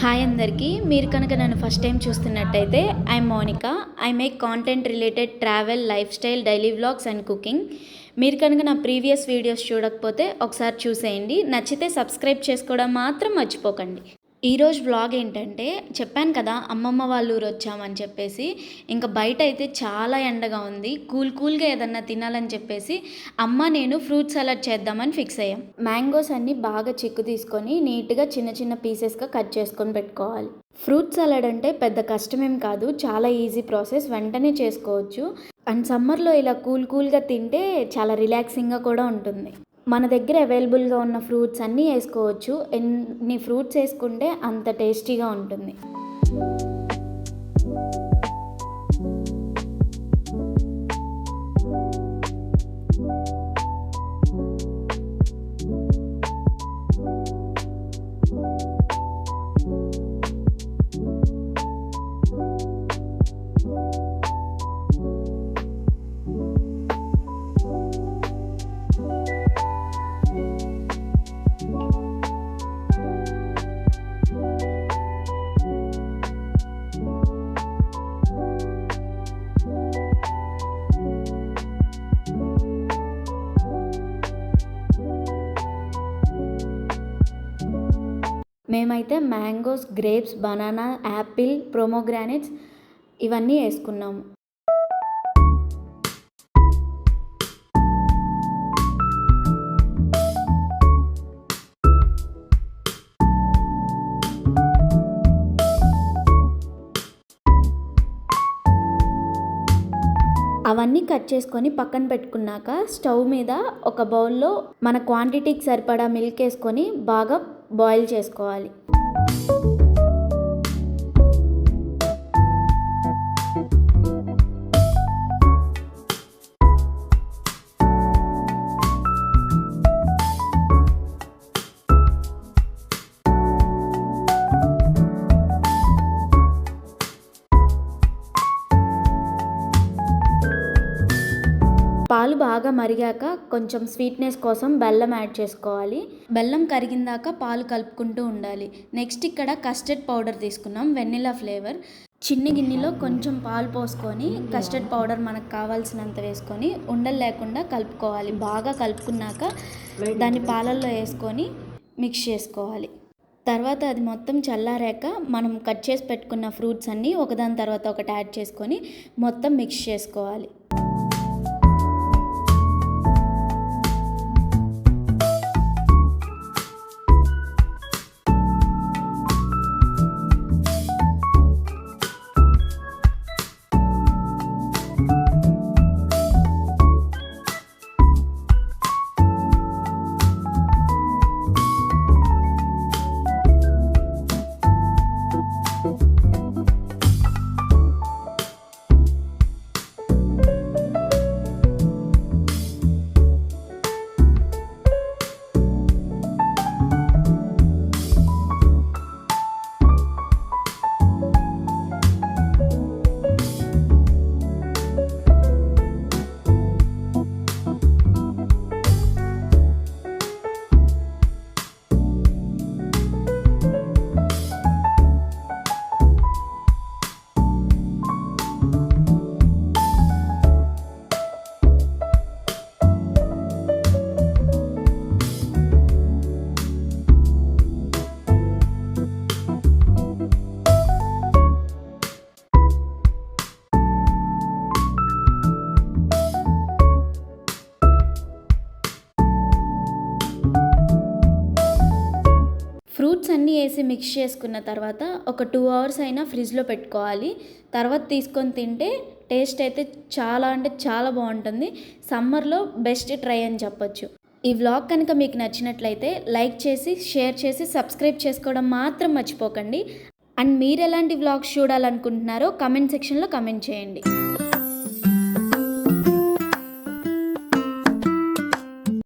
Hi అందరికీ. మీరు కనుక నన్ను ఫస్ట్ టైం చూస్తున్నట్టయితే I'm Monica. I make content related travel, lifestyle, daily vlogs and cooking. మీరు కనుక నా ప్రీవియస్ వీడియోస్ చూడకపోతే ఒకసారి చూసేయండి. నచ్చితే సబ్స్క్రైబ్ చేసుకోవడం మాత్రం మర్చిపోకండి. ఈరోజు వ్లాగ్ ఏంటంటే, చెప్పాను కదా అమ్మమ్మ వాళ్ళ ఊరు వచ్చామని చెప్పేసి. ఇంకా బయట అయితే చాలా ఎండగా ఉంది. కూల్గా ఏదన్నా తినాలని చెప్పేసి నేను ఫ్రూట్ సలాడ్ చేద్దామని ఫిక్స్ అయ్యాం. మ్యాంగోస్ అన్నీ బాగా చిక్కు తీసుకొని నీట్గా చిన్న చిన్న పీసెస్గా కట్ చేసుకొని పెట్టుకోవాలి. ఫ్రూట్ సలాడ్ అంటే పెద్ద కష్టమేం కాదు, చాలా ఈజీ ప్రాసెస్, వెంటనే చేసుకోవచ్చు. అండ్ సమ్మర్లో ఇలా కూల్గా తింటే చాలా రిలాక్సింగ్గా కూడా ఉంటుంది. మన దగ్గర అవైలబుల్గా ఉన్న ఫ్రూట్స్ అన్నీ వేసుకోవచ్చు. ఎన్ని ఫ్రూట్స్ వేసుకుంటే అంత టేస్టీగా ఉంటుంది. మేమైతే మ్యాంగోస్, గ్రేప్స్, బనానా, యాపిల్, ప్రోమోగ్రానేట్స్ ఇవన్నీ వేసుకున్నాము. అవన్నీ కట్ చేసుకొని పక్కన పెట్టుకున్నాక స్టవ్ మీద ఒక బౌల్లో మన క్వాంటిటీకి సరిపడా మిల్క్ వేసుకొని బాగా బాయిల్ చేసుకోవాలి. పాలు బాగా మరిగాక కొంచెం స్వీట్నెస్ కోసం బెల్లం యాడ్ చేసుకోవాలి. బెల్లం కరిగిందాక పాలు కలుపుకుంటూ ఉండాలి. నెక్స్ట్ ఇక్కడ కస్టర్డ్ పౌడర్ తీసుకున్నాం, వెనిలా ఫ్లేవర్. చిన్ని గిన్నెలో కొంచెం పాలు పోసుకొని కస్టర్డ్ పౌడర్ మనకు కావాల్సినంత వేసుకొని ఉండలు లేకుండా కలుపుకోవాలి. బాగా కలుపుకున్నాక దాన్ని పాలల్లో వేసుకొని మిక్స్ చేసుకోవాలి. తర్వాత అది మొత్తం చల్లారాక మనం కట్ చేసి పెట్టుకున్న ఫ్రూట్స్ అన్నీ ఒకదాని తర్వాత ఒకటి యాడ్ చేసుకొని మొత్తం మిక్స్ చేసుకోవాలి. ఫ్రూట్స్ అన్నీ వేసి మిక్స్ చేసుకున్న తర్వాత ఒక 2 hours అయినా ఫ్రిడ్జ్లో పెట్టుకోవాలి. తర్వాత తీసుకొని తింటే టేస్ట్ అయితే చాలా అంటే చాలా బాగుంటుంది. సమ్మర్లో బెస్ట్ ట్రై అని చెప్పొచ్చు. ఈ వ్లాగ్ కనుక మీకు నచ్చినట్లయితే లైక్ చేసి, షేర్ చేసి, సబ్స్క్రైబ్ చేసుకోవడం మాత్రం మర్చిపోకండి. అండ్ మీరు ఎలాంటి వ్లాగ్స్ చూడాలనుకుంటున్నారో కమెంట్ సెక్షన్లో కమెంట్ చేయండి.